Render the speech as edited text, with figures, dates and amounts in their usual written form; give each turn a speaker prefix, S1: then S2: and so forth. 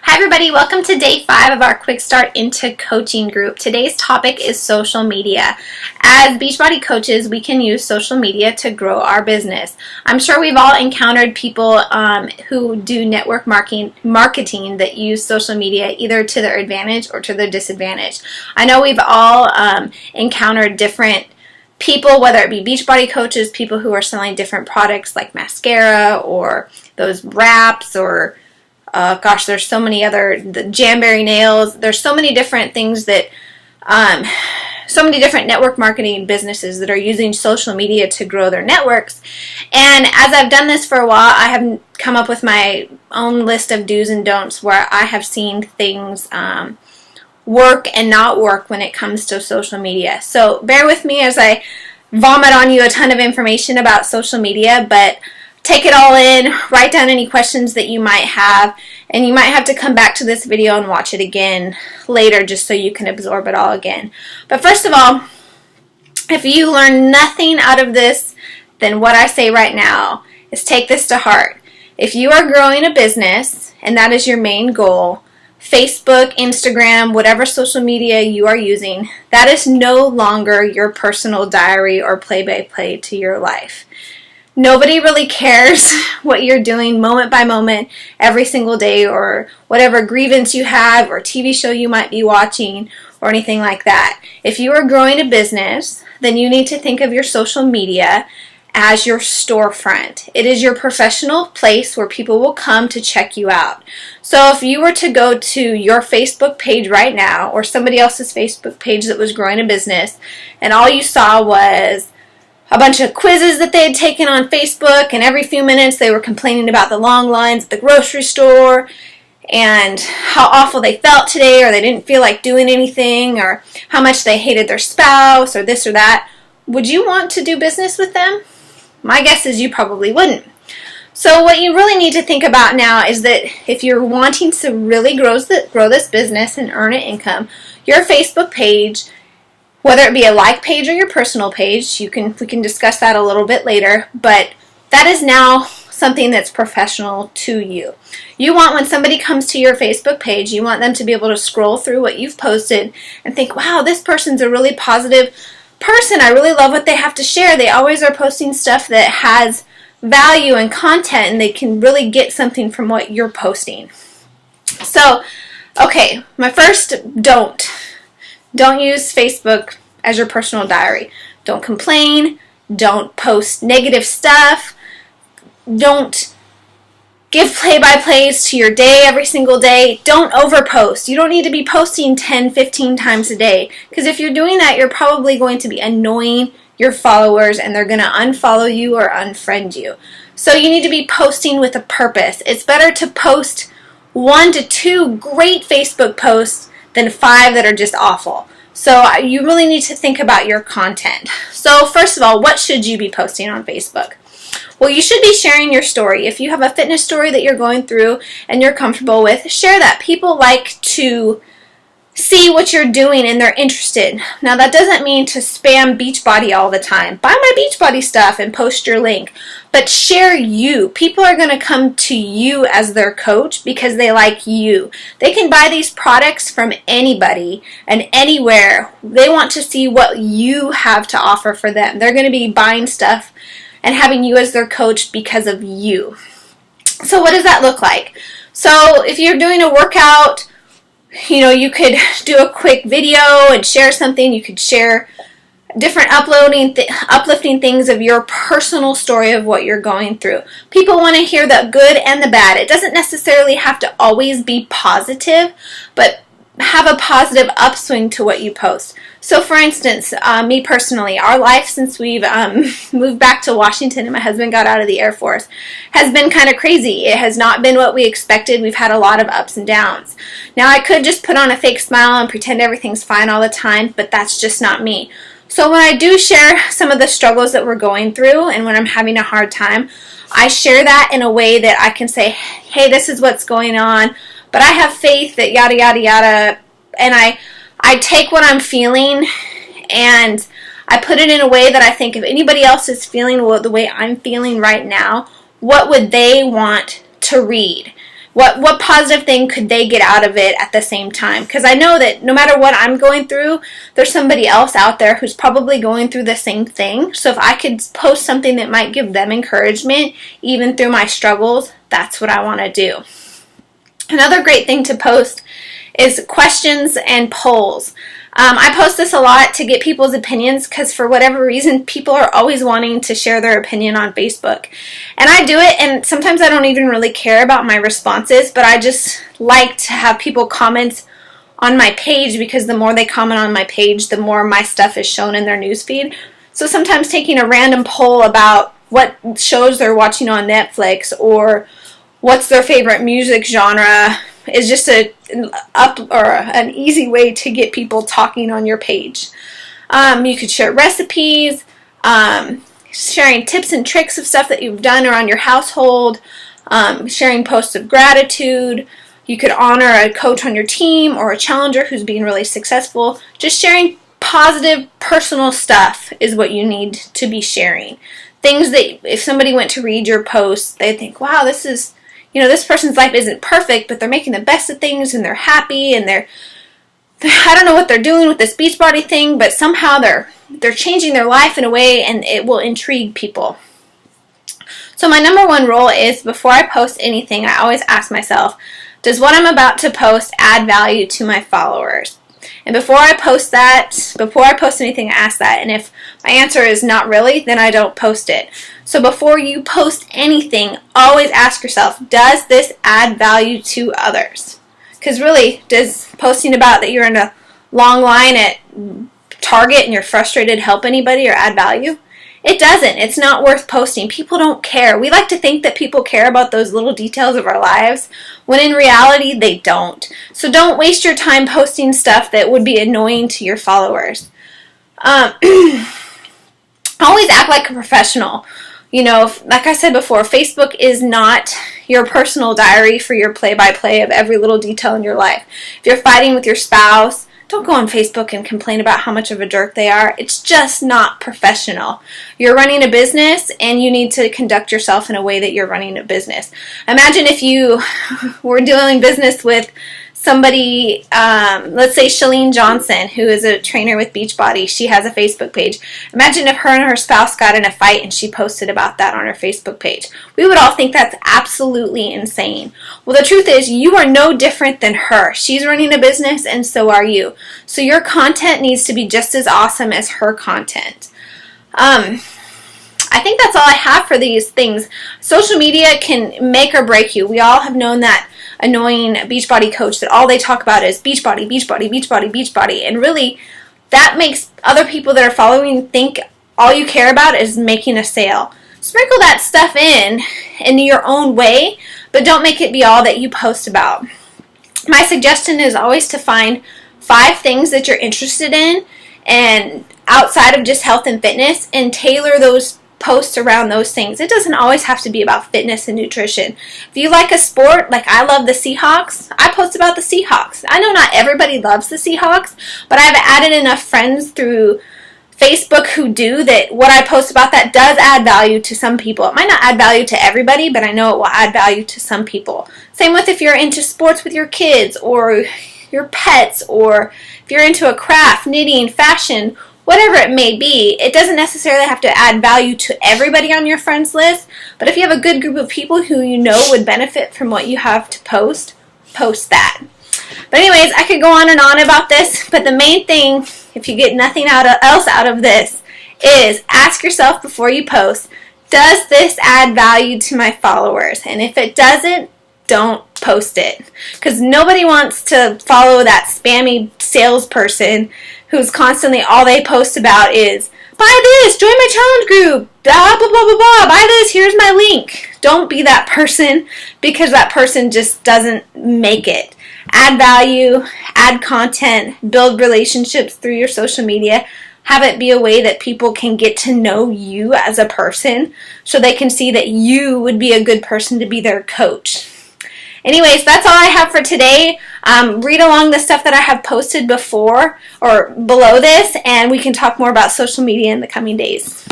S1: Hi everybody, welcome to day 5 of our Quick Start into Coaching group. Today's topic is social media. As Beachbody coaches, we can use social media to grow our business. I'm sure we've all encountered people who do network marketing that use social media either to their advantage or to their disadvantage. I know we've all encountered different people, whether it be Beachbody coaches, people who are selling different products like mascara or those wraps or there's so many other, the Jamberry nails. There's so many different things that, so many different network marketing businesses that are using social media to grow their networks. And as I've done this for a while, I have come up with my own list of do's and don'ts where I have seen things work and not work when it comes to social media. So bear with me as I vomit on you a ton of information about social media, but take it all in, write down any questions that you might have, and you might have to come back to this video and watch it again later just so you can absorb it all again. But first of all, if you learn nothing out of this, then what I say right now is take this to heart. If you are growing a business and that is your main goal, Facebook, Instagram, whatever social media you are using, that is no longer your personal diary or play-by-play to your life. Nobody really cares what you're doing moment by moment every single day or whatever grievance you have or TV show you might be watching or anything like that. If you are growing a business, then you need to think of your social media as your storefront. It is your professional place where people will come to check you out. So if you were to go to your Facebook page right now or somebody else's Facebook page that was growing a business and all you saw was a bunch of quizzes that they had taken on Facebook, and every few minutes they were complaining about the long lines at the grocery store and how awful they felt today, or they didn't feel like doing anything, or how much they hated their spouse, or this or that. Would you want to do business with them? My guess is you probably wouldn't. So what you really need to think about now is that if you're wanting to really grow this business and earn an income, your Facebook page, whether it be a like page or your personal page, we can discuss that a little bit later, but that is now something that's professional to you. You want when somebody comes to your Facebook page, you want them to be able to scroll through what you've posted and think, wow, this person's a really positive person. I really love what they have to share. They always are posting stuff that has value and content, and they can really get something from what you're posting. So, okay, my first don't use Facebook as your personal diary. Don't complain. Don't post negative stuff. Don't give play-by-plays to your day every single day. Don't overpost. You don't need to be posting 10, 15 times a day, because if you're doing that, you're probably going to be annoying your followers and they're going to unfollow you or unfriend you. So you need to be posting with a purpose. It's better to post 1 to 2 great Facebook posts than 5 that are just awful. So you really need to think about your content. So first of all, what should you be posting on Facebook? Well, you should be sharing your story. If you have a fitness story that you're going through and you're comfortable with, share that. People like to see what you're doing and they're interested. Now that doesn't mean to spam Beachbody all the time. Buy my Beachbody stuff and post your link. But share you. People are going to come to you as their coach because they like you. They can buy these products from anybody and anywhere. They want to see what you have to offer for them. They're going to be buying stuff and having you as their coach because of you. So what does that look like? So if you're doing a workout, you could do a quick video and share something. You could share different uplifting things of your personal story of what you're going through. People want to hear the good and the bad. It doesn't necessarily have to always be positive, but have a positive upswing to what you post. So for instance, me personally, our life since we've moved back to Washington and my husband got out of the Air Force has been kind of crazy. It has not been what we expected. We've had a lot of ups and downs. Now I could just put on a fake smile and pretend everything's fine all the time, but that's just not me. So when I do share some of the struggles that we're going through and when I'm having a hard time, I share that in a way that I can say, hey, this is what's going on, but I have faith that yada, yada, yada, and I take what I'm feeling and I put it in a way that I think if anybody else is feeling the way I'm feeling right now, what would they want to read? What positive thing could they get out of it at the same time? Because I know that no matter what I'm going through, there's somebody else out there who's probably going through the same thing. So if I could post something that might give them encouragement, even through my struggles, that's what I want to do. Another great thing to post is questions and polls. I post this a lot to get people's opinions because for whatever reason, people are always wanting to share their opinion on Facebook. And I do it, and sometimes I don't even really care about my responses, but I just like to have people comment on my page because the more they comment on my page, the more my stuff is shown in their newsfeed. So sometimes taking a random poll about what shows they're watching on Netflix or what's their favorite music genre is just an easy way to get people talking on your page. You could share recipes, sharing tips and tricks of stuff that you've done around your household, sharing posts of gratitude. You could honor a coach on your team or a challenger who's being really successful. Just sharing positive personal stuff is what you need to be sharing. Things that if somebody went to read your post, they'd think, wow, this person's life isn't perfect, but they're making the best of things and they're happy and I don't know what they're doing with this Beachbody thing, but somehow they're changing their life in a way and it will intrigue people. So my number one rule is before I post anything, I always ask myself, does what I'm about to post add value to my followers? And before I post anything, I ask that. And if my answer is not really, then I don't post it. So before you post anything, always ask yourself, does this add value to others? Because really, does posting about that you're in a long line at Target and you're frustrated help anybody or add value? It doesn't. It's not worth posting. People don't care. We like to think that people care about those little details of our lives, when in reality, they don't. So don't waste your time posting stuff that would be annoying to your followers. Always act like a professional. Like I said before, Facebook is not your personal diary for your play-by-play of every little detail in your life. If you're fighting with your spouse, don't go on Facebook and complain about how much of a jerk they are. It's just not professional. You're running a business and you need to conduct yourself in a way that you're running a business. Imagine if you were doing business with somebody, let's say Chalene Johnson, who is a trainer with Beachbody. She has a Facebook page. Imagine if her and her spouse got in a fight and she posted about that on her Facebook page. We would all think that's absolutely insane. Well, the truth is you are no different than her. She's running a business and so are you. So your content needs to be just as awesome as her content. I think that's all I have for these things. Social media can make or break you. We all have known that annoying Beachbody coach that all they talk about is Beachbody, Beachbody, Beachbody, Beachbody. And really, that makes other people that are following think all you care about is making a sale. Sprinkle that stuff in your own way, but don't make it be all that you post about. My suggestion is always to find 5 things that you're interested in and outside of just health and fitness and tailor those posts around those things. It doesn't always have to be about fitness and nutrition. If you like a sport, like I love the Seahawks, I post about the Seahawks. I know not everybody loves the Seahawks, but I've added enough friends through Facebook who do that what I post about that does add value to some people. It might not add value to everybody, but I know it will add value to some people. Same with if you're into sports with your kids or your pets, or if you're into a craft, knitting, fashion, whatever it may be. It doesn't necessarily have to add value to everybody on your friends list, but if you have a good group of people who you know would benefit from what you have to post that. But anyways, I could go on and on about this, but the main thing, if you get nothing else out of this, is ask yourself before you post, does this add value to my followers? And if it doesn't, don't post it. Because nobody wants to follow that spammy salesperson who's constantly, all they post about is, buy this, join my challenge group, blah, blah, blah, blah, blah, buy this, here's my link. Don't be that person, because that person just doesn't make it. Add value, add content, build relationships through your social media. Have it be a way that people can get to know you as a person so they can see that you would be a good person to be their coach. Anyways, that's all I have for today. Read along the stuff that I have posted before or below this, and we can talk more about social media in the coming days.